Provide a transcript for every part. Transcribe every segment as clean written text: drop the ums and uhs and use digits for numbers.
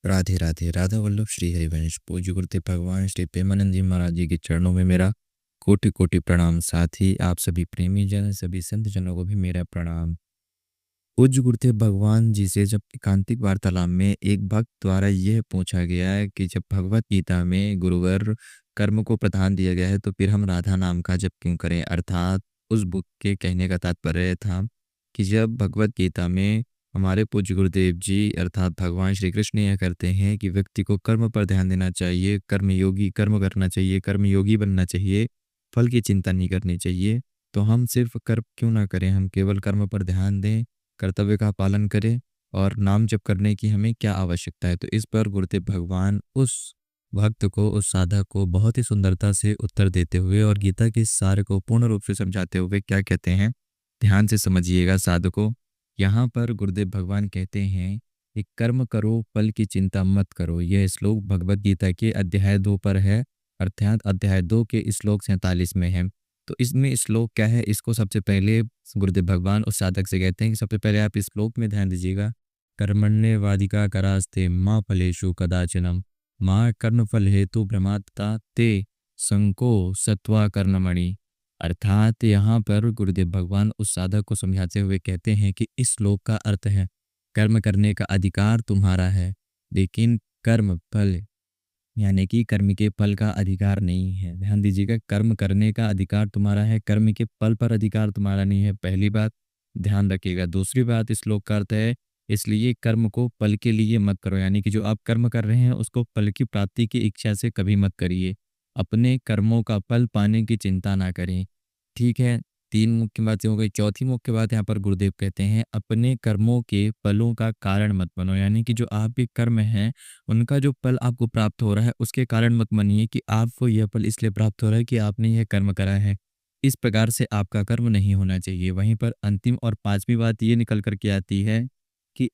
राधे राधे। राधा वल्लभ श्री हरिवंश पूज्य गुरुदेव भगवान श्री प्रेमानंद जी महाराज जी के चरणों में मेरा कोटि कोटि प्रणाम। साथ ही आप सभी प्रेमी जन, सभी संत जनों को भी मेरा प्रणाम। पूज्य गुरुदेव भगवान जी से जब एकांतिक वार्तालाप में एक भक्त द्वारा यह पूछा गया है कि जब भगवत गीता में गुरुवर कर्म को प्रधान दिया गया है तो फिर हम राधा नाम का जप क्यों करें। अर्थात उस बुक के कहने का तात्पर्य था कि जब भगवत गीता में हमारे पूज्य गुरुदेव जी अर्थात भगवान श्री कृष्ण यह करते हैं कि व्यक्ति को कर्म पर ध्यान देना चाहिए, कर्म योगी कर्म करना चाहिए, कर्म योगी बनना चाहिए, फल की चिंता नहीं करनी चाहिए। तो हम सिर्फ कर्म क्यों ना करें, हम केवल कर्म पर ध्यान दें, कर्तव्य का पालन करें और नाम जप करने की हमें क्या आवश्यकता है। तो इस पर गुरुदेव भगवान उस भक्त को, उस साधक को बहुत ही सुंदरता से उत्तर देते हुए और गीता के सार को पूर्ण रूप से समझाते हुए क्या कहते हैं, ध्यान से समझिएगा साधकों। यहाँ पर गुरुदेव भगवान कहते हैं कि कर्म करो फल की चिंता मत करो। यह श्लोक भगवत गीता के अध्याय 2 पर है, अर्थात अध्याय 2 के श्लोक 47 में है। तो इसमें श्लोक क्या है, इसको सबसे पहले गुरुदेव भगवान उस साधक से कहते हैं कि सबसे पहले आप इस श्लोक में ध्यान दीजिएगा। कर्मण्येवाधिका करास्ते माँ फलेषु कदाचनम माँ कर्मफल हेतु भ्रमात्ता ते संको सत्वा कर्णमणि। अर्थात यहाँ पर गुरुदेव भगवान उस साधक को समझाते हुए कहते हैं कि इस श्लोक का अर्थ है कर्म करने का अधिकार तुम्हारा है, लेकिन कर्म फल यानी कि कर्म के फल का अधिकार नहीं है। ध्यान दीजिएगा, कर्म करने का अधिकार तुम्हारा है, कर्म के फल पर अधिकार तुम्हारा नहीं है। पहली बात ध्यान रखिएगा। दूसरी बात, इस श्लोक का अर्थ है इसलिए कर्म को फल के लिए मत करो, यानी कि जो आप कर्म कर रहे हैं उसको फल की प्राप्ति की इच्छा से कभी मत करिए। अपने कर्मों का फल पाने की चिंता ना करें। ठीक है, तीन मुख्य बातें हो गई। चौथी मुख्य बात यहाँ पर गुरुदेव कहते हैं अपने कर्मों के फलों का कारण मत बनो, यानी कि जो आपके कर्म हैं उनका जो फल आपको प्राप्त हो रहा है उसके कारण मत बनिए कि आपको यह फल इसलिए प्राप्त हो रहा है कि आपने यह कर्म करा है। इस प्रकार से आपका कर्म नहीं होना चाहिए। वहीं पर अंतिम और पांचवी बात ये निकल कर के आती है कि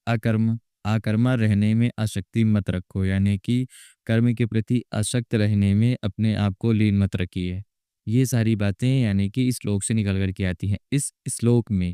आकर्मा रहने में आसक्ति मत रखो, यानी कि कर्म के प्रति आसक्त रहने में अपने आप को लीन मत रखिए। ये सारी बातें यानी कि इस श्लोक से निकल कर के आती हैं। इस श्लोक में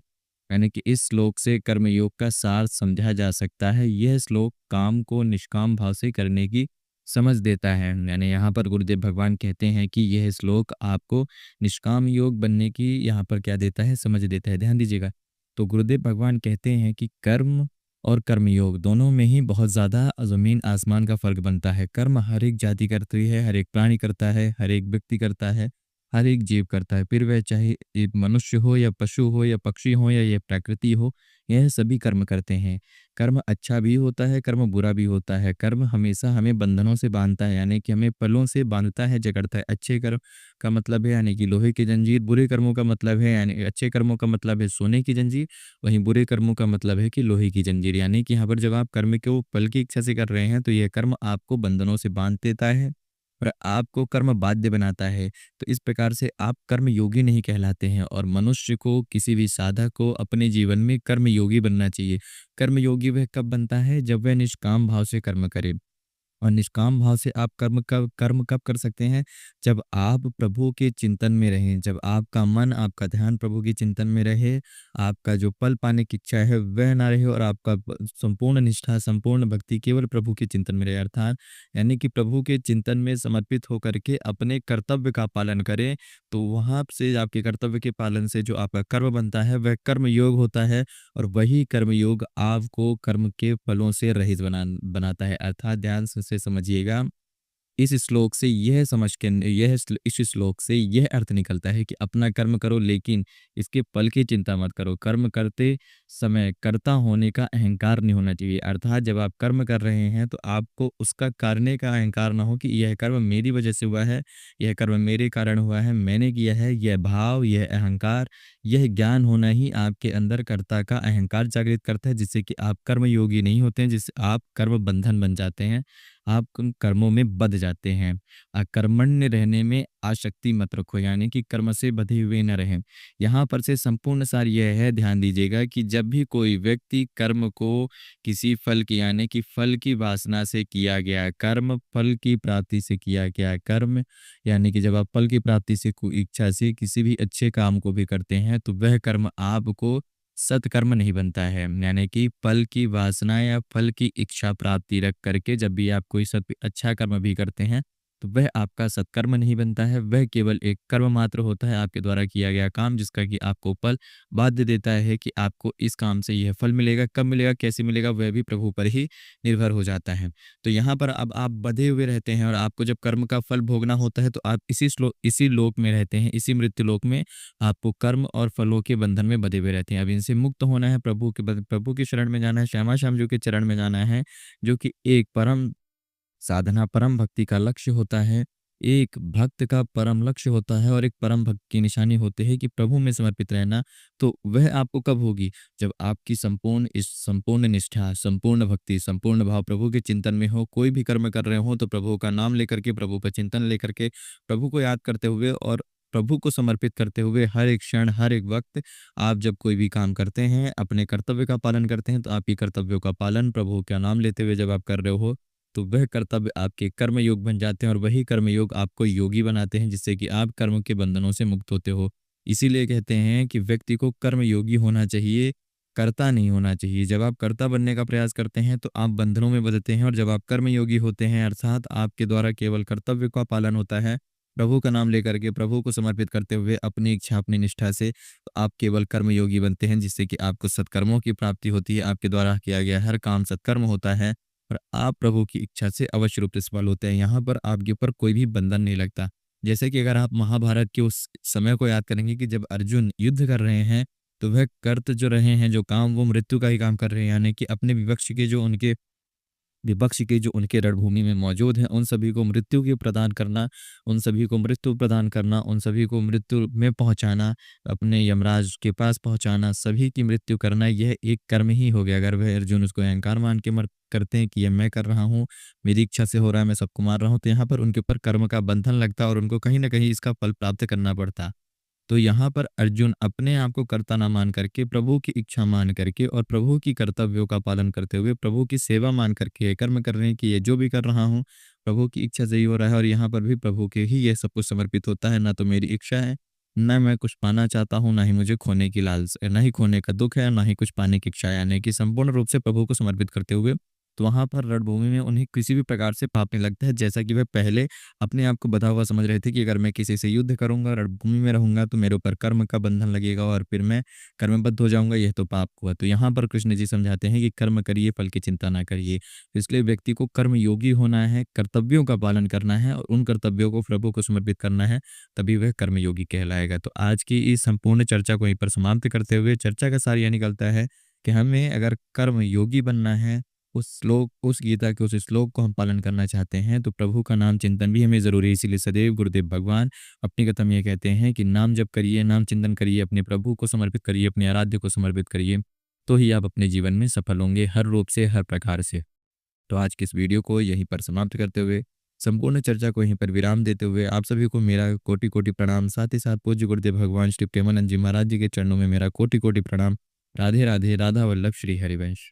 यानी कि इस श्लोक से कर्मयोग का सार समझा जा सकता है। यह श्लोक काम को निष्काम भाव से करने की समझ देता है। यानी यहाँ पर गुरुदेव भगवान कहते हैं कि यह श्लोक आपको निष्काम योग बनने की यहाँ पर क्या देता है, समझ देता है। ध्यान दीजिएगा। तो गुरुदेव भगवान कहते हैं कि कर्म और कर्मयोग दोनों में ही बहुत ज़्यादा ज़मीन आसमान का फर्क बनता है। कर्म हर एक जाति करती है, हर एक प्राणी करता है, हर एक व्यक्ति करता है, हर एक जीव करता है। फिर वह चाहे एक मनुष्य हो या पशु हो या पक्षी हो या ये प्रकृति हो, यह सभी कर्म करते हैं। कर्म अच्छा भी होता है, कर्म बुरा भी होता है। कर्म हमेशा हमें बंधनों से बांधता है, यानी कि हमें पलों से बांधता है, जकड़ता है। अच्छे कर्म का मतलब है यानी कि लोहे की जंजीर, बुरे कर्मों का मतलब है यानी अच्छे कर्मों का मतलब है सोने की जंजीर, वहीं बुरे कर्मों का मतलब है कि लोहे की जंजीर। यानी कि यहाँ पर जब आप कर्म को फल की इच्छा से कर रहे हैं तो यह कर्म आपको बंधनों से बांध देता है और आपको कर्म बाध्य बनाता है। तो इस प्रकार से आप कर्म योगी नहीं कहलाते हैं और मनुष्य को, किसी भी साधक को अपने जीवन में कर्म योगी बनना चाहिए। कर्म योगी वह कब बनता है, जब वह निष्काम भाव से कर्म करे। और निष्काम भाव से आप कर्म कब कर सकते हैं, जब आप प्रभु के चिंतन में रहें, जब आपका मन, आपका ध्यान प्रभु के चिंतन में रहे, आपका जो फल पाने की इच्छा है वह ना रहे और आपका संपूर्ण निष्ठा, संपूर्ण भक्ति केवल प्रभु के चिंतन में रहे। अर्थात यानी कि प्रभु के चिंतन में समर्पित होकर के अपने कर्तव्य का पालन करें। तो वहाँ से आपके कर्तव्य के पालन से जो आपका कर्म बनता है वह कर्म योग होता है और वही कर्मयोग आपको कर्म के फलों से रहित बनाता है। अर्थात ध्यान से समझिएगा। इस श्लोक से यह समझ के इस श्लोक से यह अर्थ निकलता है कि अपना कर्म करो लेकिन इसके फल की चिंता मत करो। कर्म करते समय कर्ता होने का अहंकार नहीं होना चाहिए। अर्थात जब आप कर्म कर रहे हैं तो आपको उसका करने का अहंकार ना हो कि यह कर्म मेरी वजह से हुआ है, यह कर्म मेरे कारण हुआ है, मैंने किया है। यह भाव, यह अहंकार, यह ज्ञान होना ही आपके अंदर कर्ता का अहंकार जागृत करता है, जिससे कि आप कर्म योगी नहीं होते हैं, जिससे आप कर्म बंधन बन जाते हैं, आप उन कर्मों में बंध जाते हैं। अकर्मण्य रहने में आसक्ति मत रखो, यानी कि कर्म से बंधे हुए न रहें। यहाँ पर से संपूर्ण सार यह है, ध्यान दीजिएगा, कि जब भी कोई व्यक्ति कर्म को किसी फल की यानी कि फल की वासना से किया गया कर्म, फल की प्राप्ति से किया गया कर्म, यानी कि जब आप फल की प्राप्ति से इच्छा से किसी भी अच्छे काम को भी करते हैं तो वह कर्म आपको सत्कर्म नहीं बनता है। यानी कि फल की वासना या फल की इच्छा प्राप्ति रख करके जब भी आप कोई अच्छा कर्म भी करते हैं, तो वह आपका सत्कर्म नहीं बनता है, वह केवल एक कर्म मात्र होता है, आपके द्वारा किया गया काम, जिसका कि आपको फल बाध्य देता है कि आपको इस काम से यह फल मिलेगा, कब मिलेगा, कैसे मिलेगा, वह भी प्रभु पर ही निर्भर हो जाता है। तो यहाँ पर अब आप बंधे हुए रहते हैं और आपको जब कर्म का फल भोगना होता है, तो आप इसी लोक में रहते हैं, इसी मृत्यु लोक में आपको कर्म और फलों के बंधन में बंधे हुए रहते हैं। अब इनसे मुक्त होना है, प्रभु की शरण में जाना है, श्यामा श्याम जी के चरण में जाना है, जो कि एक परम साधना, परम भक्ति का लक्ष्य होता है। एक भक्त का परम लक्ष्य होता है और एक परम भक्त की निशानी होती है कि प्रभु में समर्पित रहना। तो वह आपको कब होगी? जब आपकी संपूर्ण निष्ठा, संपूर्ण भक्ति, संपूर्ण भाव प्रभु के चिंतन में हो। कोई भी कर्म कर रहे हो तो प्रभु का नाम लेकर के, प्रभु पर चिंतन लेकर के, प्रभु को याद करते हुए और प्रभु को समर्पित करते हुए हर एक क्षण, हर एक वक्त आप जब कोई भी काम करते हैं, अपने कर्तव्य का पालन करते हैं, तो आपकी कर्तव्यों का पालन प्रभु का नाम लेते हुए जब आप कर रहे हो, तो वह कर्तव्य आपके कर्म योग बन जाते हैं और वही कर्म योग आपको योगी बनाते हैं, जिससे कि आप कर्म के बंधनों से मुक्त होते हो। इसीलिए कहते हैं कि व्यक्ति को कर्म योगी होना चाहिए, कर्ता नहीं होना चाहिए। जब आप कर्ता बनने का प्रयास करते हैं, तो आप बंधनों में बंधते हैं, और जब आप कर्म योगी होते हैं, अर्थात आपके द्वारा केवल कर्तव्य का पालन होता है, प्रभु का नाम लेकर के, प्रभु को समर्पित करते हुए, अपनी इच्छा, अपनी निष्ठा से, तो आप केवल कर्म योगी बनते हैं, जिससे कि आपको सत्कर्मों की प्राप्ति होती है। आपके द्वारा किया गया हर काम सत्कर्म होता है और आप प्रभु की इच्छा से अवश्य रूप से सफल होते हैं। यहाँ पर आपके ऊपर कोई भी बंधन नहीं लगता। जैसे कि अगर आप महाभारत के उस समय को याद करेंगे कि जब अर्जुन युद्ध कर रहे हैं, तो वह कर्त जो रहे हैं, जो काम, वो मृत्यु का ही काम कर रहे हैं। यानी कि अपने विपक्ष के जो उनके रणभूमि में मौजूद हैं, उन सभी को मृत्यु की प्रदान करना, उन सभी को मृत्यु प्रदान करना, उन सभी को मृत्यु में पहुँचाना, अपने यमराज के पास पहुँचाना, सभी की मृत्यु करना, यह एक कर्म ही हो गया। अगर वह अर्जुन उसको अहंकार मान के करते हैं कि ये मैं कर रहा हूँ, मेरी इच्छा से हो रहा है, मैं सबको मार रहा हूँ, तो यहाँ पर उनके ऊपर कर्म का बंधन लगता और उनको कहीं न कहीं इसका फल प्राप्त करना पड़ता। तो यहाँ पर अर्जुन अपने आप को कर्ता ना मान करके, प्रभु की इच्छा मान करके और प्रभु की कर्तव्यों का पालन करते हुए, प्रभु की सेवा मान करके ये कर्म कर रहे हैं कि ये जो भी कर रहा हूँ, प्रभु की इच्छा से ही हो रहा है। और यहाँ पर भी प्रभु के ही ये सब कुछ समर्पित होता है। ना तो मेरी इच्छा है, ना मैं कुछ पाना चाहता हूँ, ना ही मुझे खोने की ना ही खोने का दुःख है, ना ही कुछ पाने की इच्छा है। यानी कि संपूर्ण रूप से प्रभु को समर्पित करते हुए, तो वहाँ पर रणभूमि में उन्हें किसी भी प्रकार से पाप नहीं लगता है। जैसा कि वह पहले अपने आप को बँधा हुआ समझ रहे थे कि अगर मैं किसी से युद्ध करूँगा, रणभूमि में रहूँगा, तो मेरे ऊपर कर्म का बंधन लगेगा और फिर मैं कर्मबद्ध हो जाऊँगा, यह तो पाप हुआ। तो यहाँ पर कृष्ण जी समझाते हैं कि कर्म करिए, फल की चिंता ना करिए। तो इसलिए व्यक्ति को कर्म योगी होना है, कर्तव्यों का पालन करना है और उन कर्तव्यों को प्रभु को समर्पित करना है, तभी वह कर्मयोगी कहलाएगा। तो आज की इस संपूर्ण चर्चा को यहीं पर समाप्त करते हुए, चर्चा का सार यह निकलता है कि हमें अगर कर्म योगी बनना है, उस गीता के उस श्लोक को हम पालन करना चाहते हैं, तो प्रभु का नाम चिंतन भी हमें ज़रूरी है। इसीलिए सदैव गुरुदेव भगवान अपनी कथा में ये कहते हैं कि नाम जप करिए, नाम चिंतन करिए, अपने प्रभु को समर्पित करिए, अपने आराध्य को समर्पित करिए, तो ही आप अपने जीवन में सफल होंगे, हर रूप से, हर प्रकार से। तो आज की इस वीडियो को यहीं पर समाप्त करते हुए, संपूर्ण चर्चा को यहीं पर विराम देते हुए, आप सभी को मेरा कोटि-कोटि प्रणाम। साथ ही साथ पूज्य गुरुदेव भगवान श्री प्रेमानंद जी महाराज जी के चरणों में मेरा कोटि-कोटि प्रणाम। राधे राधे, राधा वल्लभ श्री हरिवंश।